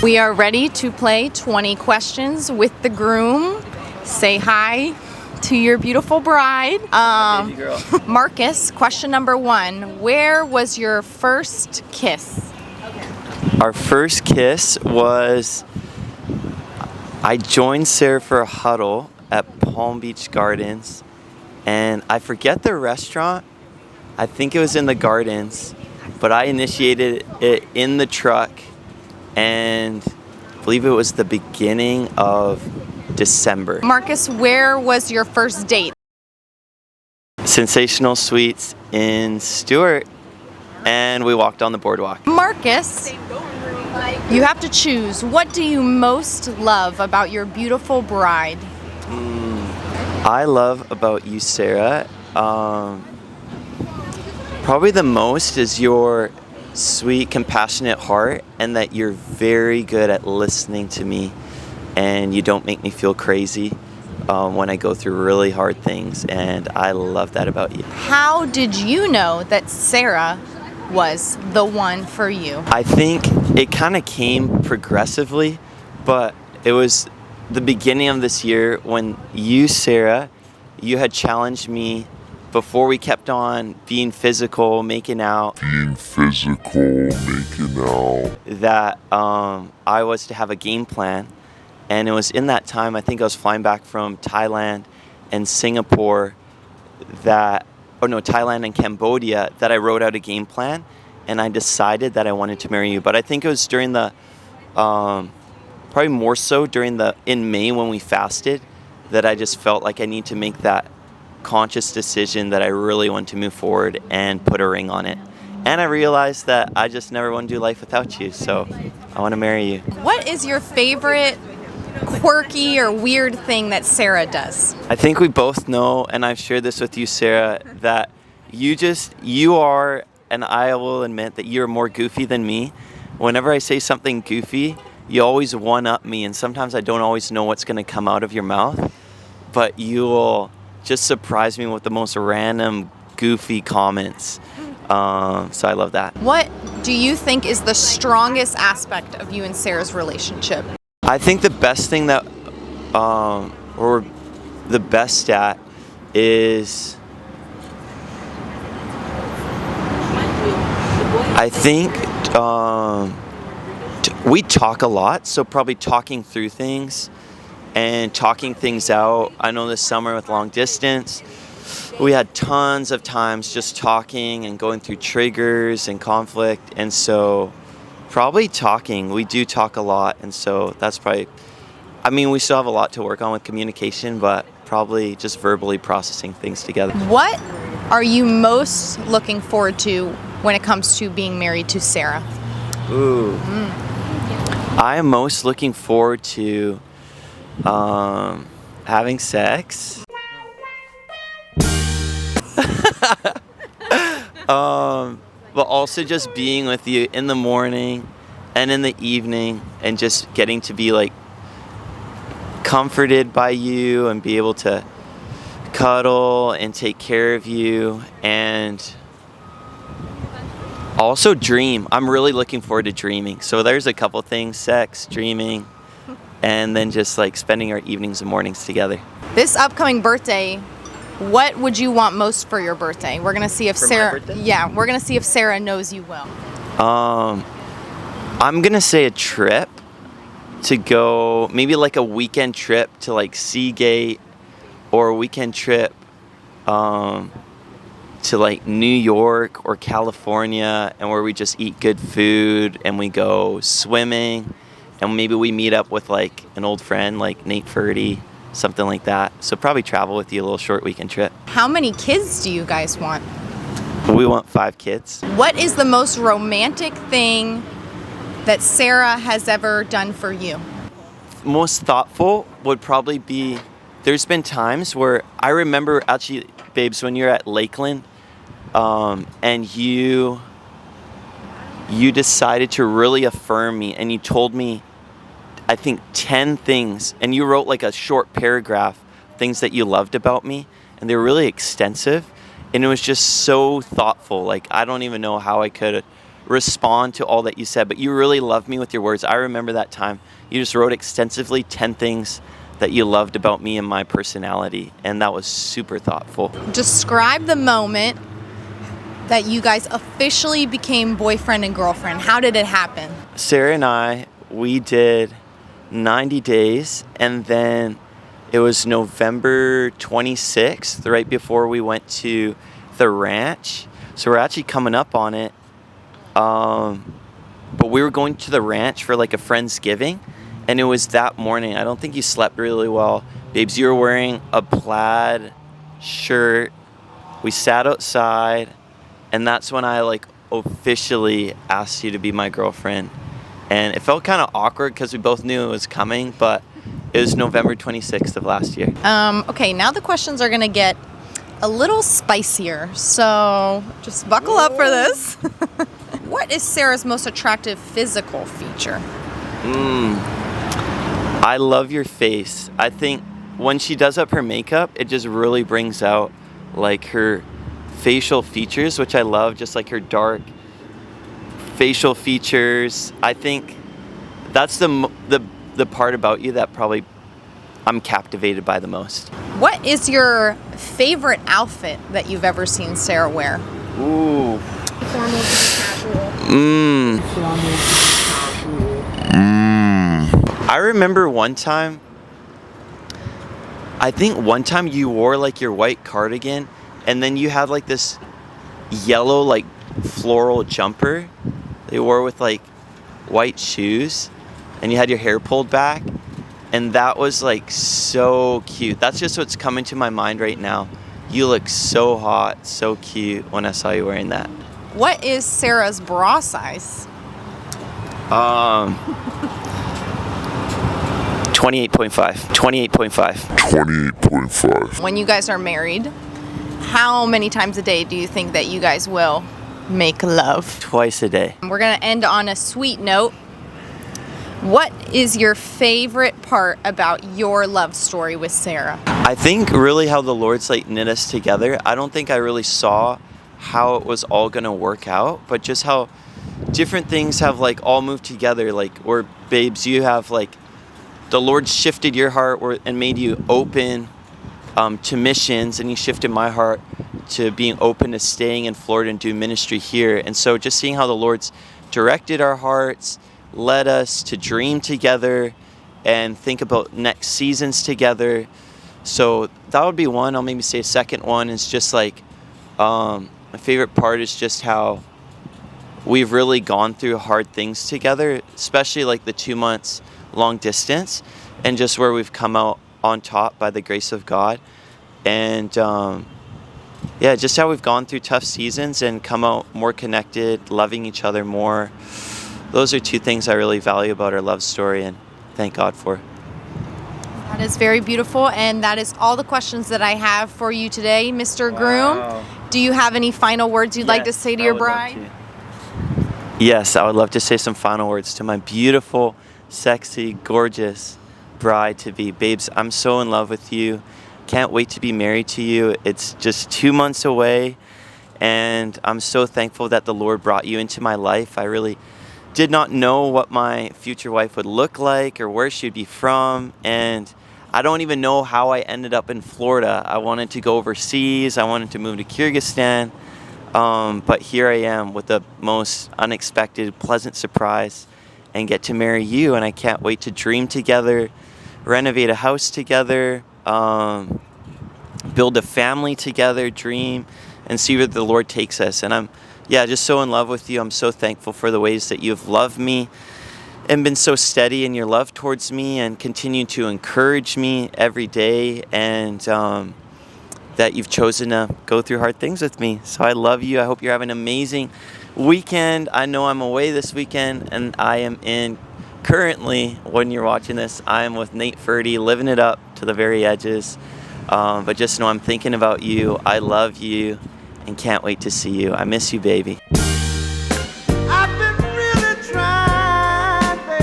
We are ready to play 20 questions with the groom. Say hi to your beautiful bride. Baby girl. Marcus, question number 1. Where was your first kiss? Our first kiss was, I joined Sarah for a huddle at Palm Beach Gardens, and I forget the restaurant. I think it was in the Gardens, but I initiated it in the truck, and I believe it was the beginning of December. Marcus, where was your first date? Sensational Sweets in Stewart, and we walked on the boardwalk. Marcus, you have to choose. What do you most love about your beautiful bride? I love about you, Sarah, probably the most is your sweet, compassionate heart, and that you're very good at listening to me, and you don't make me feel crazy when I go through really hard things, and I love that about you. How did you know that Sarah was the one for you? I think it kind of came progressively, but it was the beginning of this year when you, Sarah, you had challenged me before we kept on being physical, making out, that I was to have a game plan. And it was in that time, I think I was flying back from Thailand and Singapore Thailand and Cambodia, that I wrote out a game plan, and I decided that I wanted to marry you. But I think it was during the, probably more so in May when we fasted, that I just felt like I need to make that conscious decision that I really want to move forward and put a ring on it. And I realized that I just never want to do life without you, so I want to marry you. What is your favorite quirky or weird thing that Sarah does? I think we both know, and I've shared this with you, Sarah, that you are, and I will admit that you're more goofy than me. Whenever I say something goofy, you always one-up me, and sometimes I don't always know what's going to come out of your mouth, but you will just surprise me with the most random, goofy comments. So I love that. What do you think is the strongest aspect of you and Sarah's relationship? I think the best thing that, or the best stat is, I think we talk a lot, so probably talking through things and talking things out. I know this summer with long distance, we had tons of times just talking and going through triggers and conflict, and so probably talking. We do talk a lot, and so that's probably, I mean, we still have a lot to work on with communication, but probably just verbally processing things together. What are you most looking forward to when it comes to being married to Sarah? Ooh. I am most looking forward to having sex. But also just being with you in the morning and in the evening, and just getting to be like comforted by you and be able to cuddle and take care of you, and also dream. I'm really looking forward to dreaming. So there's a couple things: sex, dreaming, and then just like spending our evenings and mornings together. This upcoming birthday, what would you want most for your birthday? We're gonna see if For my Sarah. birthday? Yeah, we're gonna see if Sarah knows you well. I'm gonna say a trip to go, maybe like a weekend trip to like Seagate, or a weekend trip to like New York or California, and where we just eat good food and we go swimming, and maybe we meet up with like an old friend like Nate Furty, something like that. So probably travel with you, a little short weekend trip. How many kids do you guys want? We want 5 kids. What is the most romantic thing that Sarah has ever done for you? Most thoughtful would probably be, there's been times where I remember actually, babes, when you're at Lakeland, and you decided to really affirm me, and you told me, I think 10 things, and you wrote like a short paragraph, things that you loved about me, and they were really extensive, and it was just so thoughtful. Like, I don't even know how I could respond to all that you said, but you really loved me with your words. I remember that time. You just wrote extensively 10 things that you loved about me and my personality, and that was super thoughtful. Describe the moment that you guys officially became boyfriend and girlfriend. How did it happen? Sarah and I, we did 90 days, and then it was November 26th, right before we went to the ranch. So we're actually coming up on it. But we were going to the ranch for like a Friendsgiving, and it was that morning. I don't think you slept really well. Babes, you were wearing a plaid shirt. We sat outside, and that's when I like officially asked you to be my girlfriend. And it felt kind of awkward because we both knew it was coming, but it was November 26th of last year. Okay, now the questions are gonna get a little spicier, so just buckle up for this. What is Sarah's most attractive physical feature? I love your face. I think when she does up her makeup, it just really brings out like her facial features, which I love, just like her dark facial features. I think that's the part about you that probably I'm captivated by the most. What is your favorite outfit that you've ever seen Sarah wear? Ooh. Formal to casual. I remember one time you wore like your white cardigan, and then you had like this yellow like floral jumper they wore with like white shoes, and you had your hair pulled back, and that was like so cute. That's just what's coming to my mind right now. You look so hot, so cute when I saw you wearing that. What is Sarah's bra size? 28.5. 28.5. When you guys are married, how many times a day do you think that you guys will make love? Twice a day. We're gonna end on a sweet note. What is your favorite part about your love story with Sarah? I think really how the Lord's like knit us together. I don't think I really saw how it was all gonna work out, but just how different things have like all moved together. Like, or babes, you have like the Lord shifted your heart and made you open to missions, and He shifted my heart to being open to staying in Florida and do ministry here. And so just seeing how the Lord's directed our hearts, led us to dream together and think about next seasons together. So that would be one. I'll maybe say a second one is just like, my favorite part is just how we've really gone through hard things together, especially like the 2 months long distance, and just where we've come out on top by the grace of God. And yeah, just how we've gone through tough seasons and come out more connected, loving each other more. Those are two things I really value about our love story, and thank God for. That is very beautiful, and that is all the questions that I have for you today, Mr. Groom. Do you have any final words you'd like to say to your bride? Yes, I would love to say some final words to my beautiful, sexy, gorgeous bride-to-be. Babes, I'm so in love with you. Can't wait to be married to you. It's just 2 months away, and I'm so thankful that the Lord brought you into my life. I really did not know what my future wife would look like or where she'd be from, and I don't even know how I ended up in Florida. I wanted to go overseas. I wanted to move to Kyrgyzstan, but here I am with the most unexpected, pleasant surprise and get to marry you, and I can't wait to dream together, renovate a house together, build a family together, dream, and see where the Lord takes us. And I'm just so in love with you. I'm so thankful for the ways that you've loved me and been so steady in your love towards me and continue to encourage me every day, and that you've chosen to go through hard things with me. So I love you. I hope you're having an amazing weekend. I know I'm away this weekend, and I am currently, when you're watching this, I am with Nate Furdy, living it up to the very edges. But just know I'm thinking about you. I love you and can't wait to see you. I miss you, baby.